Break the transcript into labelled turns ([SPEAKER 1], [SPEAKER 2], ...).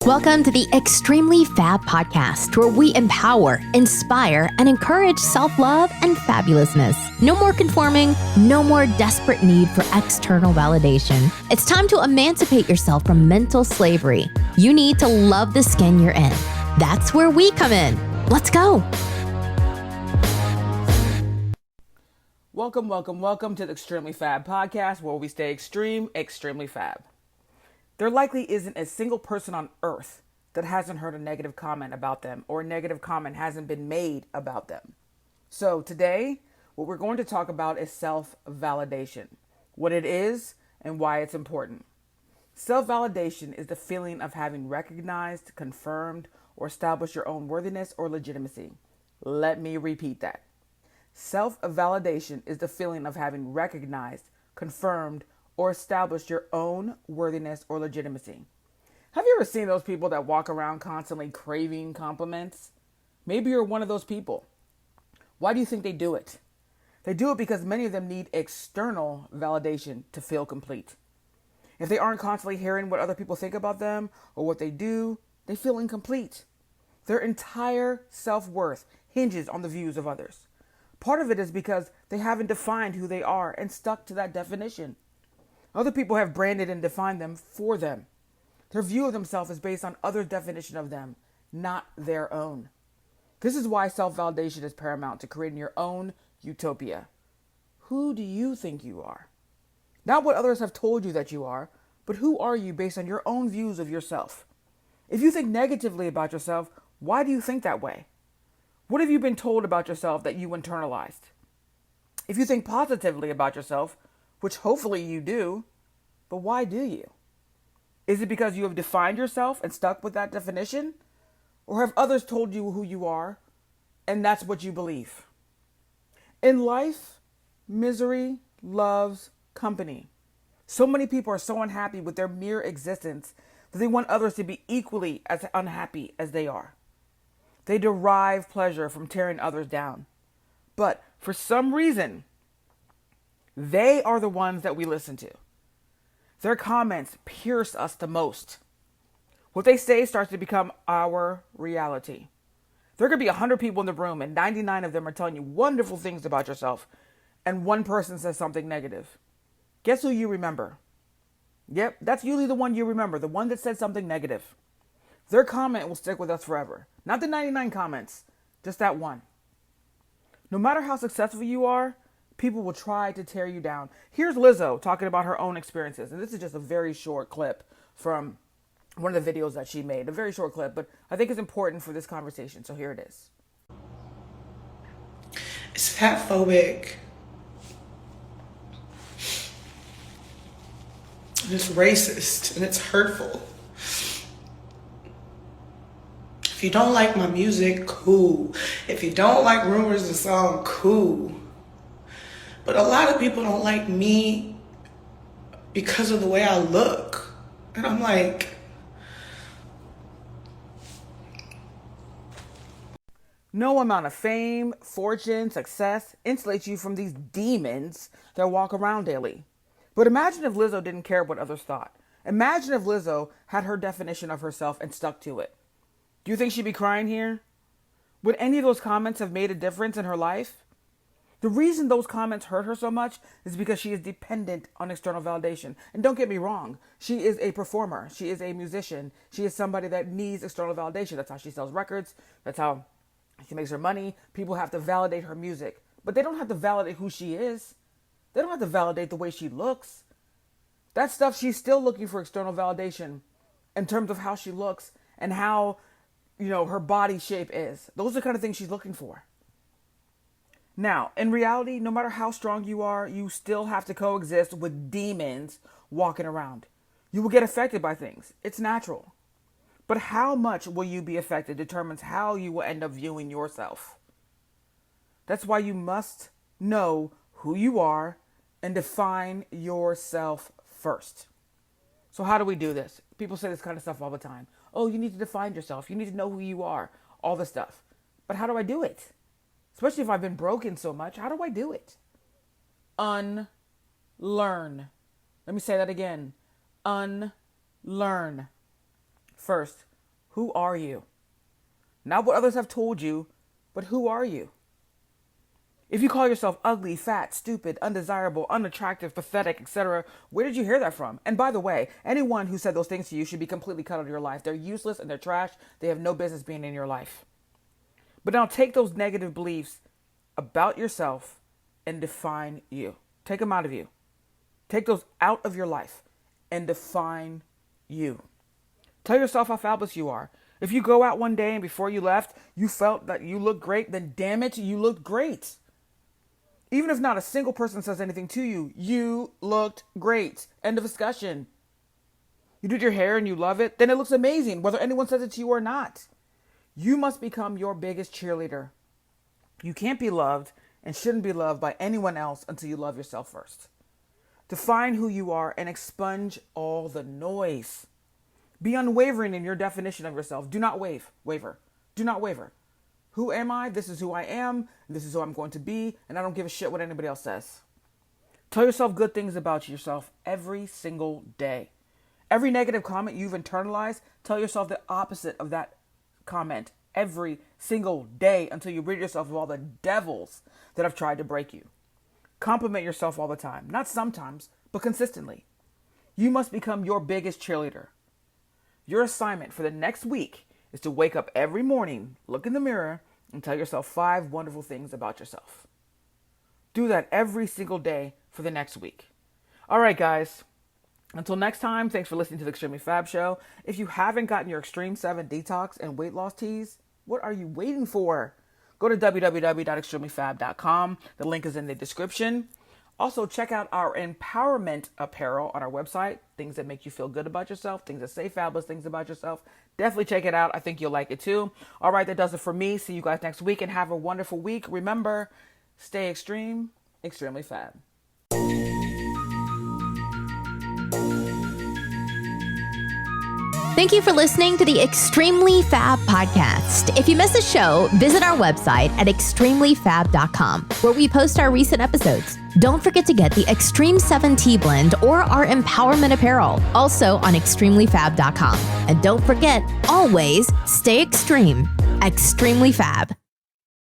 [SPEAKER 1] Welcome to the Extremely Fab podcast, where we empower, inspire, and encourage self-love and fabulousness. No more conforming, no more desperate need for external validation. It's time to emancipate yourself from mental slavery. You need to love the skin you're in. That's where we come in. Let's go.
[SPEAKER 2] Welcome to the Extremely Fab podcast, where we stay extremely fab. There likely isn't a single person on earth that hasn't heard a negative comment about them or a negative comment hasn't been made about them. So today, what we're going to talk about is self-validation, what it is and why it's important. Self-validation is the feeling of having recognized, confirmed, or established your own worthiness or legitimacy. Let me repeat that. Self-validation is the feeling of having recognized, confirmed, or established your own worthiness or legitimacy. Have you ever seen those people that walk around constantly craving compliments? Maybe you're one of those people. Why do you think they do it? They do it because many of them need external validation to feel complete. If they aren't constantly hearing what other people think about them or what they do, they feel incomplete. Their entire self-worth hinges on the views of others. Part of it is because they haven't defined who they are and stuck to that definition. Other people have branded and defined them for them. Their view of themselves is based on others' definition of them, not their own. This is why self-validation is paramount to creating your own utopia. Who do you think you are? Not what others have told you that you are, but who are you based on your own views of yourself? If you think negatively about yourself, why do you think that way? What have you been told about yourself that you internalized? If you think positively about yourself, which hopefully you do, but why do you? Is it because you have defined yourself and stuck with that definition? Or have others told you who you are and that's what you believe? In life, misery loves company. So many people are so unhappy with their mere existence that they want others to be equally as unhappy as they are. They derive pleasure from tearing others down. But for some reason, they are the ones that we listen to. Their comments pierce us the most. What they say starts to become our reality. There could be 100 people in the room and 99 of them are telling you wonderful things about yourself, and one person says something negative. Guess who you remember? Yep, that's usually the one you remember, the one that said something negative. Their comment will stick with us forever. Not the 99 comments, just that one. No matter how successful you are, people will try to tear you down. Here's Lizzo talking about her own experiences. And this is just a very short clip from one of the videos that she made. A very short clip, but I think it's important for this conversation. So here it is.
[SPEAKER 3] It's fat phobic. And it's racist and it's hurtful. If you don't like my music, cool. If you don't like Rumors the song, cool. But a lot of people don't like me because of the way I look. And I'm like,
[SPEAKER 2] no amount of fame, fortune, success insulates you from these demons that walk around daily. But imagine if Lizzo didn't care what others thought. Imagine if Lizzo had her definition of herself and stuck to it. Do you think she'd be crying here? Would any of those comments have made a difference in her life? The reason those comments hurt her so much is because she is dependent on external validation. And don't get me wrong, she is a performer. She is a musician. She is somebody that needs external validation. That's how she sells records. That's how she makes her money. People have to validate her music. But they don't have to validate who she is. They don't have to validate the way she looks. That stuff, she's still looking for external validation in terms of how she looks and how, her body shape is. Those are the kind of things she's looking for. Now, in reality, no matter how strong you are, you still have to coexist with demons walking around. You will get affected by things. It's natural. But how much will you be affected determines how you will end up viewing yourself. That's why you must know who you are and define yourself first. So how do we do this? People say this kind of stuff all the time. Oh, you need to define yourself. You need to know who you are. All this stuff. But how do I do it? Especially if I've been broken so much, how do I do it? Unlearn. Let me say that again. Unlearn. First, Who are you? Not what others have told you, but who are you? If you call yourself ugly, fat, stupid, undesirable, unattractive, pathetic, etc., where did you hear that from? And by the way, anyone who said those things to you should be completely cut out of your life. They're useless and they're trash. They have no business being in your life. But now take those negative beliefs about yourself and define you. Take them out of you. Take those out of your life and define you. Tell yourself how fabulous you are. If you go out one day and before you left, you felt that you looked great, then damn it, you looked great. Even if not a single person says anything to you, you looked great. End of discussion. You did your hair and you love it, then it looks amazing, whether anyone says it to you or not. You must become your biggest cheerleader. You can't be loved and shouldn't be loved by anyone else until you love yourself first. Define who you are and expunge all the noise. Be unwavering in your definition of yourself. Do not waver. Do not waver. Who am I? This is who I am. This is who I'm going to be. And I don't give a shit what anybody else says. Tell yourself good things about yourself every single day. Every negative comment you've internalized, tell yourself the opposite of that comment every single day until you rid yourself of all the devils that have tried to break you. Compliment yourself all the time. Not sometimes, but consistently. You must become your biggest cheerleader. Your assignment for the next week is to wake up every morning, look in the mirror, and tell yourself 5 wonderful things about yourself. Do that every single day for the next week. All right, guys. Until next time, thanks for listening to the Extremely Fab Show. If you haven't gotten your Extreme 7 detox and weight loss teas, what are you waiting for? Go to www.extremelyfab.com. The link is in the description. Also, check out our empowerment apparel on our website. Things that make you feel good about yourself. Things that say fabulous things about yourself. Definitely check it out. I think you'll like it too. All right, that does it for me. See you guys next week and have a wonderful week. Remember, stay extreme, extremely fab.
[SPEAKER 1] Thank you for listening to the Extremely Fab podcast. If you missed the show, visit our website at extremelyfab.com, where we post our recent episodes. Don't forget to get the Extreme 7 Tea Blend or our empowerment apparel, also on extremelyfab.com. And don't forget, always stay extreme, extremely fab.